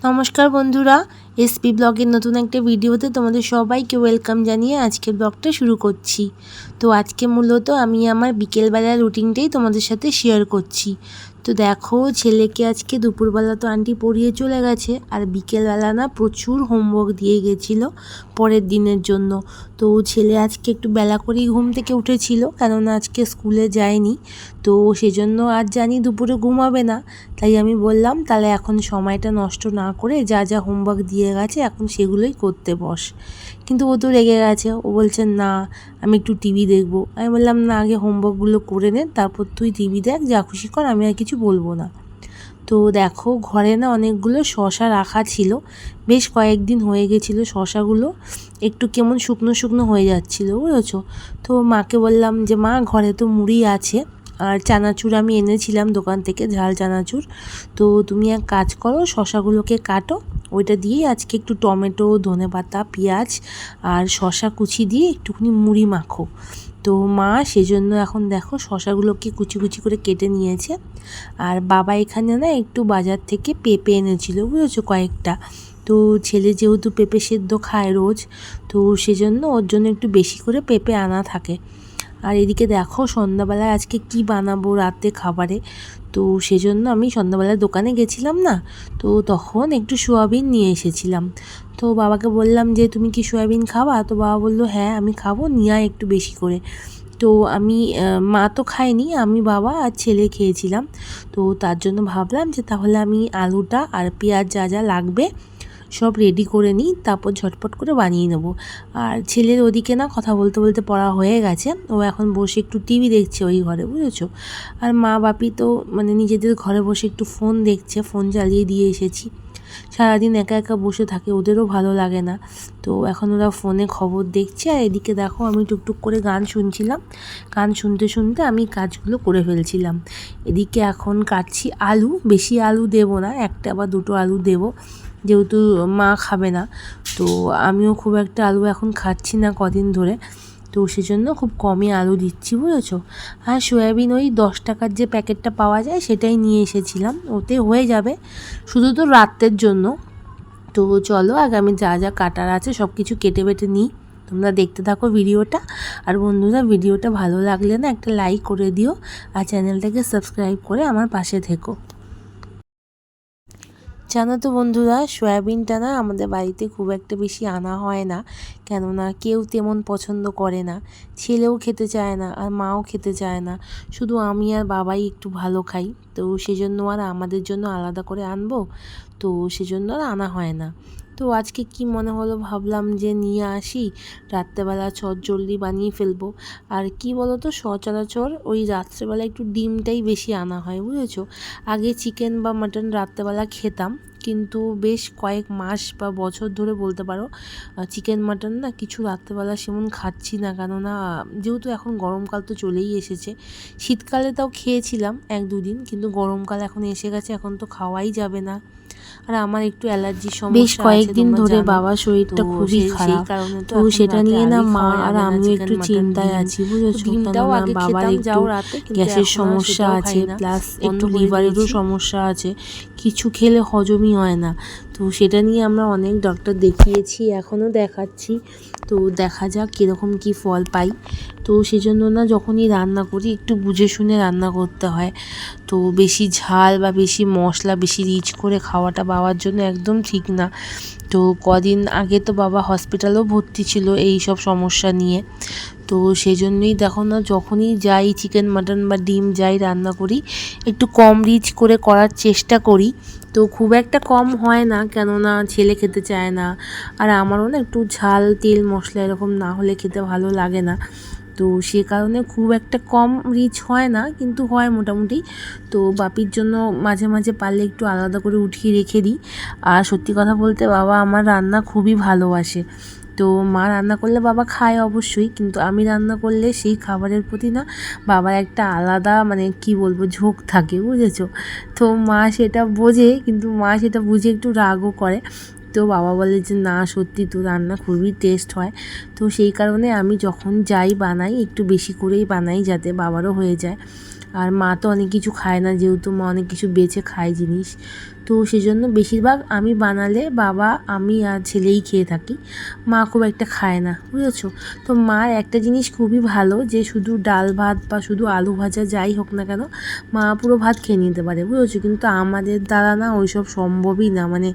নমস্কার বন্ধুরা, এসপি ব্লগের নতুন একটা ভিডিওতে তোমাদের সবাইকে ওয়েলকাম জানিয়ে আজকের ব্লগটা শুরু করছি। তো আজকে মূলত আমি আমার বিকেলবেলার রুটিনটাই তোমাদের সাথে শেয়ার করছি। তো দেখো, ছেলেকে আজকে দুপুরবেলা তো আন্টি পড়িয়ে চলে গেছে, আর বিকেলবেলা না প্রচুর হোমওয়ার্ক দিয়ে গেছিলো পরের দিনের জন্য। তো ছেলে আজকে একটু বেলা করেই ঘুম থেকে উঠেছিল, কেননা আজকে স্কুলে যায়নি। তো সেজন্য আজ জানি দুপুরে ঘুমাবে না, তাই আমি বললাম তাহলে এখন সময়টা নষ্ট না করে যা যা হোমওয়ার্ক দিয়ে গেছে এখন সেগুলোই করতে বস। কিন্তু ও তো রেগে গেছে, ও বলছে না আমি একটু টিভি দেখবো। আমি বললাম না, আগে হোমওয়ার্কগুলো করে নে, তারপর তুই টিভি দেখ, যা খুশি কর, আমি আর কিছু বলবো না। তো দেখো, ঘরে না অনেকগুলো শসা রাখা ছিল, বেশ কয়েকদিন হয়ে গেছিলো শসাগুলো একটু কেমন শুকনো শুকনো হয়ে যাচ্ছিলো, বুঝেছো। তো মাকে বললাম যে মা, ঘরে তো মুড়ি আছে আর চানাচুর আমি এনেছিলাম দোকান থেকে, ঝাল চানাচুর। তো তুমি এক কাজ করো, শসাগুলোকে কাটো, ওইটা দিয়েই আজকে একটু টমেটো, ধনেপাতা, পেঁয়াজ আর শসা কুচি দিয়ে একটুখানি মুড়ি মাখো। তো মা সেজন্য এখন দেখো শসাগুলোকে কুচি কুচি করে কেটে নিয়েছে। আর বাবা এখানে না একটু বাজার থেকে পেঁপে এনেছিল, বুঝেছো, কয়েকটা। তো ছেলে যেহেতু পেঁপে সেদ্ধ খায় রোজ, তো সেজন্য ওর জন্য একটু বেশি করে পেঁপে আনা থাকে। আর এদিকে দেখো, সন্ধ্যাবেলায় আজকে কি বানাবো রাতে খাবারে। তো সেজন্য আমি সন্ধ্যাবেলায় দোকানে গেছিলাম না, তো তখন একটু সোয়াবিন নিয়ে এসেছিলাম। তো বাবাকে বললাম যে তুমি কি সোয়াবিন খাবা? তো বাবা বললো হ্যাঁ আমি খাবো, নিয়ে আয় একটু বেশি করে। তো আমি মা তো খায়নি, আমি, বাবা আর ছেলে খেয়েছিলাম। তো তার জন্য ভাবলাম যে তাহলে আমি আলুটা আর পেঁয়াজ যা যা লাগবে সব রেডি করে নিই, তারপর ঝটপট করে বানিয়ে নেব। আর ছেলের ওদিকে না কথা বলতে বলতে পড়া হয়ে গেছে, ও এখন বসে একটু টিভি দেখছে ওই ঘরে, বুঝেছো। আর মা বাপি তো মানে নিজেদের ঘরে বসে একটু ফোন দেখছে, ফোন চালিয়ে দিয়ে এসেছি। সারাদিন একা একা বসে থাকে, ওদেরও ভালো লাগে না। তো এখন ওরা ফোনে খবর দেখছে, আর এদিকে দেখো আমি টুকটুক করে গান শুনছিলাম। গান শুনতে শুনতে আমি কাজগুলো করে ফেলছিলাম। এদিকে এখন কাটছি আলু, বেশি আলু দেবো না, একটা বা দুটো আলু দেবো, যেহেতু মা খাবে না। তো আমিও খুব একটা আলু এখন খাচ্ছি না কদিন ধরে, তো সেজন্য খুব কমই আলু দিচ্ছি, বুঝেছো। আর সয়াবিন ওই 10 টাকার যে প্যাকেটটা পাওয়া যায় সেটাই নিয়ে এসেছিলাম, ওতে হয়ে যাবে, শুধু তো রাতের জন্য। তো চলো আগে আমি যা যা কাটার আছে সব কিছু কেটে বেটে নিই, তোমরা দেখতে থাকো ভিডিওটা। আর বন্ধুরা, ভিডিওটা ভালো লাগলে না একটা লাইক করে দিও, আর চ্যানেলটাকে সাবস্ক্রাইব করে আমার পাশে থেকো। জানো তো বন্ধুরা, সয়াবিনটা না আমাদের বাড়িতে খুব একটা বেশি আনা হয় না, কেননা কেউ তেমন পছন্দ করে না। ছেলেও খেতে চায় না আর মাও খেতে চায় না, শুধু আমি আর বাবাই একটু ভালো খাই। তো সেজন্য আর আমাদের জন্য আলাদা করে আনবো, তো সেজন্য আর আনা হয় না। তো আজকে কি মনে হলো, ভাবলাম যে নিয়ে আসি, রাত্রেবেলা চটজলদি বানিয়ে ফেলবো। আর কি বলো তো, সচরাচর ওই রাত্রেবেলা একটু ডিমটাই বেশি আনা হয়, বুঝেছো। আগে চিকেন বা মাটন রাত্রেবেলা খেতাম, কিন্তু বেশ কয়েক মাস বা বছর ধরে বলতে পারো চিকেন মাটন না কিছু রাত্রেবেলা সেমন খাচ্ছি না, কেননা যেহেতু এখন গরমকাল তো চলেই এসেছে। শীতকালে তাও খেয়েছিলাম 1-2 দিন, কিন্তু গরমকাল এখন এসে গেছে, এখন তো খাওয়াই যাবে না। আর আমার একটু অ্যালার্জির সমস্যা আছে, বেশ কয়েকদিন ধরে বাবার শরীরটা খুবই খারাপ, তো সেটা নিয়ে না মা আর আমিও একটু চিন্তায় আছি, বুঝেছো। কেননা বাবার একটু গ্যাসের সমস্যা আছে, প্লাস একটু লিভারেরও সমস্যা আছে, কিছু খেলে হজমই হয় না। তো সেটা নিয়ে আমরা অনেক ডক্টর দেখিয়েছি, এখনও দেখাচ্ছি। তো দেখা যাক কীরকম কী ফল পাই। তো সেজন্য না যখনই রান্না করি একটু বুঝে শুনে রান্না করতে হয়। তো বেশি ঝাল বা বেশি মশলা বেশি রিচ করে খাওয়াটা বাবার জন্য একদম ঠিক না। তো কদিন আগে তো বাবা হসপিটালেও ভর্তি ছিল এই সব সমস্যা নিয়ে। তো সেই জন্যই দেখো না, যখনই যাই চিকেন মাটন বা ডিম যাই রান্না করি একটু কম রিচ করে করার চেষ্টা করি। তো খুব একটা কম হয় না, কেননা ছেলে খেতে চায় না, আর আমারও না একটু ঝাল তেল মশলা এরকম না হলে খেতে ভালো লাগে না। তো সে কারণে খুব একটা কম রিচ হয় না, কিন্তু হয় মোটামুটি। তো বাপির জন্য মাঝে মাঝে পারলে একটু আলাদা করে উঠিয়ে রেখে দিই। আর সত্যি কথা বলতে বাবা আমার রান্না খুবই ভালোবাসে। তো মা রান্না করলে বাবা খায় অবশ্যই, কিন্তু আমি রান্না করলে সেই খাবারের প্রতি না বাবার একটা আলাদা মানে কি বলবো ঝোঁক থাকে, বুঝেছো। তো মা সেটা বোঝে, কিন্তু মা সেটা বুঝে একটু রাগও করে। তো বাবা বলে যে না সত্যি তোর রান্না খুবই টেস্ট হয়। তো সেই কারণে আমি যখন যাই বানাই একটু বেশি করেই বানাই, যাতে বাবারও হয়ে যায়। আর মা তো অনেক কিছু খায় না, যেহেতু মা অনেক কিছু বেছে খায় জিনিস। তো সেই জন্য বেশিরভাগ আমি বানালে বাবা, আমি আর ছেলেই খেয়ে থাকি, মা খুব একটা খায় না, বুঝেছো। তো মার একটা জিনিস খুবই ভালো, যে শুধু ডাল ভাত বা শুধু আলু ভাজা যাই হোক না কেন মা পুরো ভাত খেয়ে নিতে পারে, বুঝেছো। কিন্তু আমাদের দ্বারা না ওইসব সম্ভবই না, মানে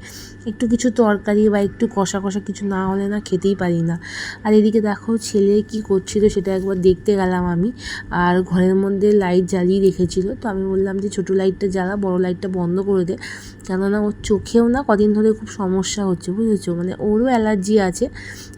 একটু কিছু তরকারি বা একটু কষা কষা কিছু না হলে না খেতেই পারি না। আর এদিকে দেখো ছেলে কি করছিল সেটা একবার দেখতে গেলাম আমি, আর ঘরের মধ্যে লাইট জ্বালিয়ে রেখেছিল। তো আমি বললাম যে ছোটো লাইটটা জ্বালা, বড় লাইটটা বন্ধ করে দে, কেননা ওর চোখেও না কদিন ধরে খুব সমস্যা হচ্ছে, বুঝেছো। মানে ওরও অ্যালার্জি আছে,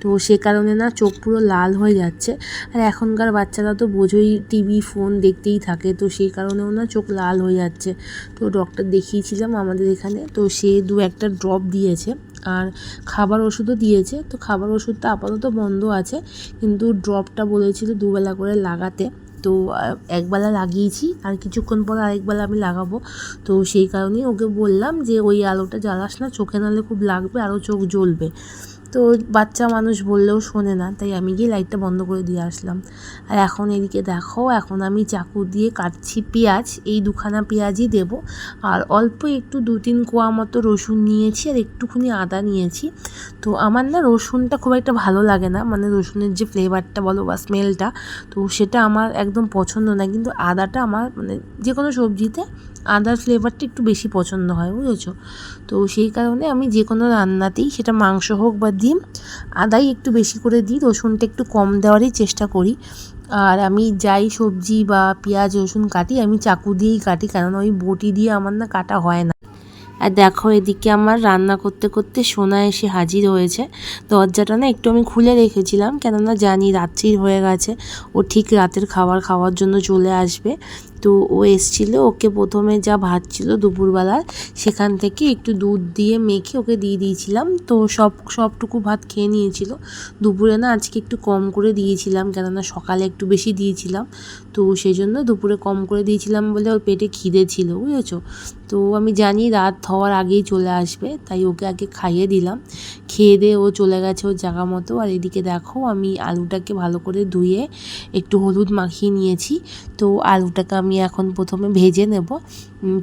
তো সে কারণে না চোখ পুরো লাল হয়ে যাচ্ছে। আর এখনকার বাচ্চারা তো বোঝোই টিভি ফোন দেখতেই থাকে, তো সেই কারণেও না চোখ লাল হয়ে যাচ্ছে। তো ডক্টর দেখিয়েছিলাম আমাদের এখানে, তো সে 2-1টা ড্রপ দিয়েছে আর খাবার ওষুধও দিয়েছে। তো খাবার ওষুধটা আপাতত বন্ধ আছে, কিন্তু ড্রপটা বলেছিল 2 বেলা করে লাগাতে। তো একবেলা লাগিয়েছি, আর কিছুক্ষণ পর আরেকবেলা আমি লাগাবো। তো সেই কারণেই ওকে বললাম যে ওই আলোটা জ্বালাস না, চোখে নাহলে খুব লাগবে, আরও চোখ জ্বলবে। তো বাচ্চা মানুষ বললেও শোনে না, তাই আমি গিয়ে লাইটটা বন্ধ করে দিয়ে আসলাম। আর এখন এদিকে দেখো, এখন আমি চাকু দিয়ে কাটছি পেঁয়াজ, এই 2খানা পেঁয়াজই দেবো। আর অল্প একটু 2-3 কোয়া মতো রসুন নিয়েছি, আর একটুখানি আদা নিয়েছি। তো আমার না রসুনটা খুব একটা ভালো লাগে না, মানে রসুনের যে ফ্লেভারটা বলো বা স্মেলটা, তো সেটা আমার একদম পছন্দ না। কিন্তু আদাটা আমার মানে যে কোনো সবজিতে আদার ফ্লেভারটা একটু বেশি পছন্দ হয়, বুঝেছো। তো সেই কারণে আমি যে কোনো রান্নাতেই, সেটা মাংস হোক বা ডিম, আদাই একটু বেশি করে দিই, রসুনটা একটু কম দেওয়ারই চেষ্টা করি। আর আমি যাই সবজি বা পেঁয়াজ রসুন কাটি, আমি চাকু দিয়েই কাটি, কারণ ওই বটি দিয়ে আমার না কাটা হয় না। আর দেখো এদিকে আমার রান্না করতে করতে সোনা এসে হাজির হয়েছে। দরজাটা না একটু আমি খুলে রেখেছিলাম, কেননা জানি রাত্রি হয়ে গেছে, ও ঠিক রাতের খাবার খাওয়ার জন্য চলে আসবে। তো ও এসছিল, ওকে প্রথমে যা ভাত ছিল দুপুরবেলার, সেখান থেকে একটু দুধ দিয়ে মেখে ওকে দিয়ে দিয়েছিলাম। তো সবটুকু ভাত খেয়ে নিয়েছিল। দুপুরে না আজকে একটু কম করে দিয়েছিলাম, কেননা সকালে একটু বেশি দিয়েছিলাম, তো সেই জন্য দুপুরে কম করে দিয়েছিলাম বলে ওর পেটে খিদে ছিল, বুঝেছো। তো আমি জানি রাত হওয়ার আগেই চলে আসবে, তাই ওকে আগে খাইয়ে দিলাম। খেয়ে দিয়ে ও চলে গেছে ওর জায়গা মতো। আর এদিকে দেখো আমি আলুটাকে ভালো করে ধুয়ে একটু হলুদ মাখিয়ে নিয়েছি। তো আলুটাকে আমি এখন প্রথমে ভেজে নেব,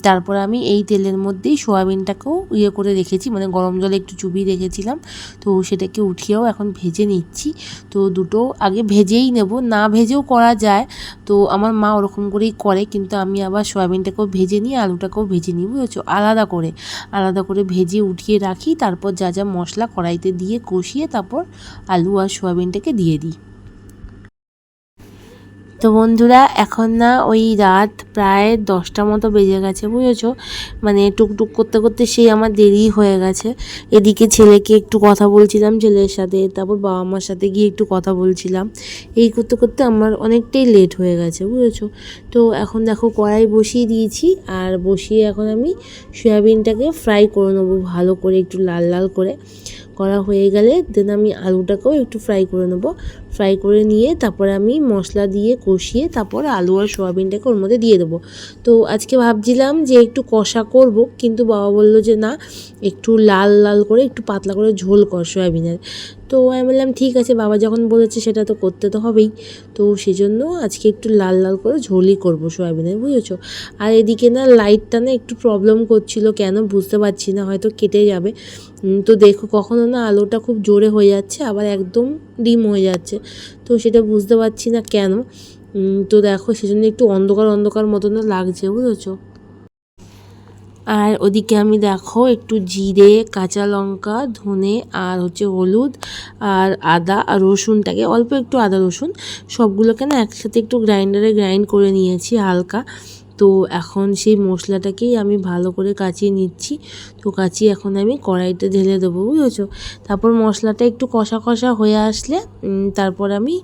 তারপর আমি এই তেলের মধ্যেই সয়াবিনটাকেও করে রেখেছি, মানে গরম জলে একটু চুবিয়ে রেখেছিলাম, তো সেটাকে উঠিয়েও এখন ভেজে নিচ্ছি। তো দুটো আগে ভেজেই নেব, না ভেজেও করা যায়, তো আমার মা ওরকম করেই করে, কিন্তু আমি আবার সয়াবিনটাকেও ভেজে নিই, আলুটাকেও ভেজে নিই, বুঝেছো, আলাদা করে ভেজে উঠিয়ে রাখি। তারপর যা যা মশলা কড়াইতে দিয়ে কষিয়ে তারপর আলু আর সয়াবিনটাকে দিয়ে দিই। তো বন্ধুরা এখন না ওই রাত প্রায় 10টা মতো বেজে গেছে, বুঝেছো। মানে টুকটুক করতে করতে সেই আমার দেরি হয়ে গেছে। এদিকে ছেলেকে একটু কথা বলছিলাম ছেলের সাথে, তারপর বাবা মার সাথে গিয়ে একটু কথা বলছিলাম, এই করতে করতে আমার অনেকটাই লেট হয়ে গেছে, বুঝেছো। তো এখন দেখো কড়াই বসিয়ে দিয়েছি, আর বসিয়ে এখন আমি সয়াবিনটাকে ফ্রাই করে নেবো ভালো করে, একটু লাল লাল করে। করা হয়ে গেলে দেন আমি আলুটাকেও একটু ফ্রাই করে নেবো। ফ্রাই করে নিয়ে তারপরে আমি মশলা দিয়ে কষিয়ে তারপর আলু আর সয়াবিনটাকে ওর মধ্যে দিয়ে দেবো। তো আজকে ভাবছিলাম যে একটু কষা করব, কিন্তু বাবা বললো যে না, একটু লাল লাল করে একটু পাতলা করে ঝোল কর সয়াবিনের। তো আমি বললাম ঠিক আছে, বাবা যখন বলেছে সেটা তো করতে তো হবেই। তো সেজন্য আজকে একটু লাল লাল করে ঝোলই করবো সয়াবিনের, বুঝেছো। আর এদিকে না লাইটটা না একটু প্রবলেম করছিল, কেন বুঝতে পারছি না, হয়তো কেটে যাবে। তো দেখো কখনো না আলোটা খুব জোরে হয়ে যাচ্ছে, আবার একদম ডিম হয়ে যাচ্ছে, তো সেটা বুঝতে পারছি না কেন। তো দেখো সেজন্য একটু অন্ধকার অন্ধকার মতন লাগছে, বুঝেছো। আর ওদিকে আমি দেখো একটু জিরে, কাঁচা লঙ্কা, ধনে আর হলুদ আর আদা আর রসুনটাকে অল্প একটু আদা রসুন সবগুলোকে না একসাথে একটু গ্রাইন্ডারে গ্রাইন্ড করে নিয়েছি হালকা। তো এখন সেই মশলাটাকেই আমি ভালো করে কাচিয়ে নিচ্ছি। তো কাচিয়ে এখন আমি কড়াইতে ঢেলে দেবো, বুঝেছো। তারপর মশলাটা একটু কষা কষা হয়ে আসলে তারপর আমি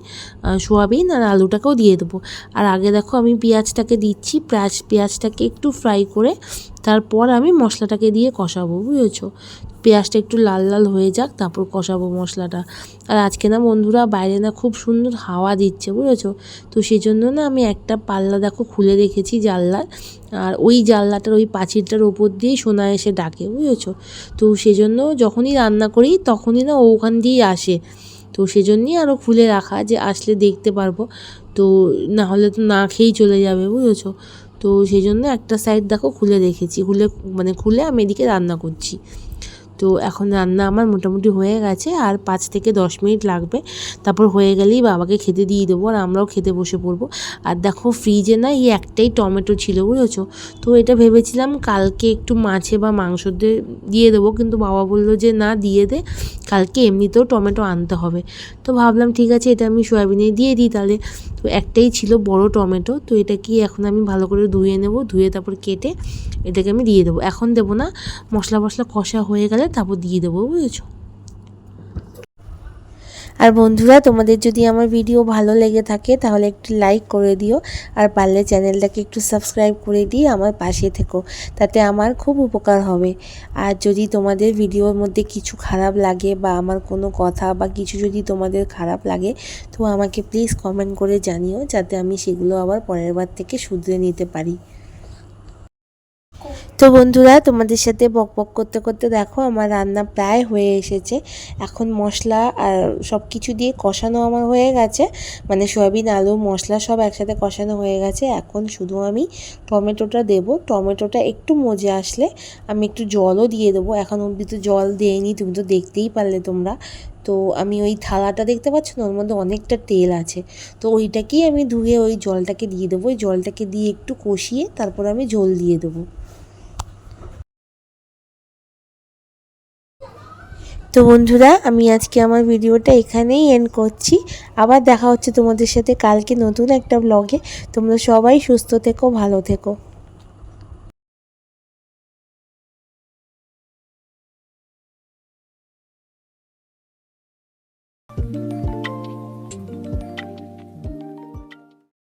সোয়াবিন আর আলুটাকেও দিয়ে দেবো। আর আগে দেখো আমি পেঁয়াজটাকে দিচ্ছি, পেঁয়াজটাকে একটু ফ্রাই করে তারপর আমি মশলাটাকে দিয়ে কষাবো, বুঝেছো। পেঁয়াজটা একটু লাল লাল হয়ে যাক, তারপর কষাবো মশলাটা। আর আজকে না বন্ধুরা বাইরে না খুব সুন্দর হাওয়া দিচ্ছে, বুঝেছো। তো সেই জন্য না আমি একটা পাল্লা দেখো খুলে রেখেছি জানলার, আর ওই জানলাটার ওই পাঁচিলটার ওপর দিয়েই সোনা এসে ডাকে, বুঝেছো। তো সেজন্য যখনই রান্না করি তখনই না ওখান দিয়েই আসে, তো সেজন্যই আরও খুলে রাখা, যে আসলে দেখতে পারবো, তো না হলে তো না খেয়েই চলে যাবে, বুঝেছো। তো সেই জন্য একটা সাইড দেখো খুলে রেখেছি, খুলে আমি এদিকে রান্না করছি। তো এখন রান্না আমার মোটামুটি হয়ে গেছে, আর 5 থেকে 10 মিনিট লাগবে। তারপর হয়ে গেলেই বাবাকে খেতে দিয়ে দেবো, আর আমরাও খেতে বসে পড়বো। আর দেখো ফ্রিজে না এই একটাই টমেটো ছিল, বুঝেছো। তো এটা ভেবেছিলাম কালকে একটু মাছে বা মাংস দিয়ে দেবো, কিন্তু বাবা বললো যে না, দিয়ে দে, কালকে এমনিতেও টমেটো আনতে হবে। তো ভাবলাম ঠিক আছে, এটা আমি সয়াবিনে দিয়ে দিই তাহলে। তো একটাই ছিল বড় টমেটো, তো এটা কি এখন আমি ভালো করে ধুয়ে নেব, ধুয়ে তারপর কেটে এটাকে আমি দিয়ে দেবো। এখন দেবো না, মশলা কষা হয়ে গেলে তারপর দিয়ে দেবো, বুঝেছো। আর বন্ধুরা, তোমাদের যদি আমার ভিডিও ভালো লেগে থাকে তাহলে একটু লাইক করে দিও, আর পারলে চ্যানেলটাকে একটু সাবস্ক্রাইব করে দিয়ে আমার পাশে থেকো, তাতে আমার খুব উপকার হবে। আর যদি তোমাদের ভিডিওর মধ্যে কিছু খারাপ লাগে বা আমার কোনো কথা বা কিছু যদি তোমাদের খারাপ লাগে, তো আমাকে প্লিজ কমেন্ট করে জানিও, যাতে আমি সেগুলো আবার পরের বার থেকে শুধরে নিতে পারি। তো বন্ধুরা, তোমাদের সাথে বকবক করতে করতে দেখো আমার রান্না প্রায় হয়ে এসেছে। এখন মশলা আর সব কিছু দিয়ে কষানো আমার হয়ে গেছে, মানে সয়াবিন, আলু, মশলা সব একসাথে কষানো হয়ে গেছে। এখন শুধু আমি টমেটোটা দেব। টমেটোটা একটু মজে আসলে আমি একটু জলও দিয়ে দেবো। এখন অবধি তো জল দেইনি, তুমি তো দেখতেই পারলে তোমরা। তো আমি ওই থালাটা দেখতে পাচ্ছ না, ওর মধ্যে অনেকটা তেল আছে, তো ওইটাকেই আমি ধুয়ে ওই জলটাকে দিয়ে দেবো। ওই জলটাকে দিয়ে একটু কষিয়ে তারপর আমি ঝোল দিয়ে দেবো। তো বন্ধুরা, আমি আজকে আমার ভিডিওটা এখানেই এন্ড করছি। আবার দেখা হচ্ছে তোমাদের সাথে কালকে নতুন একটা ব্লগে। তোমরা সবাই সুস্থ থেকো, ভালো থেকো।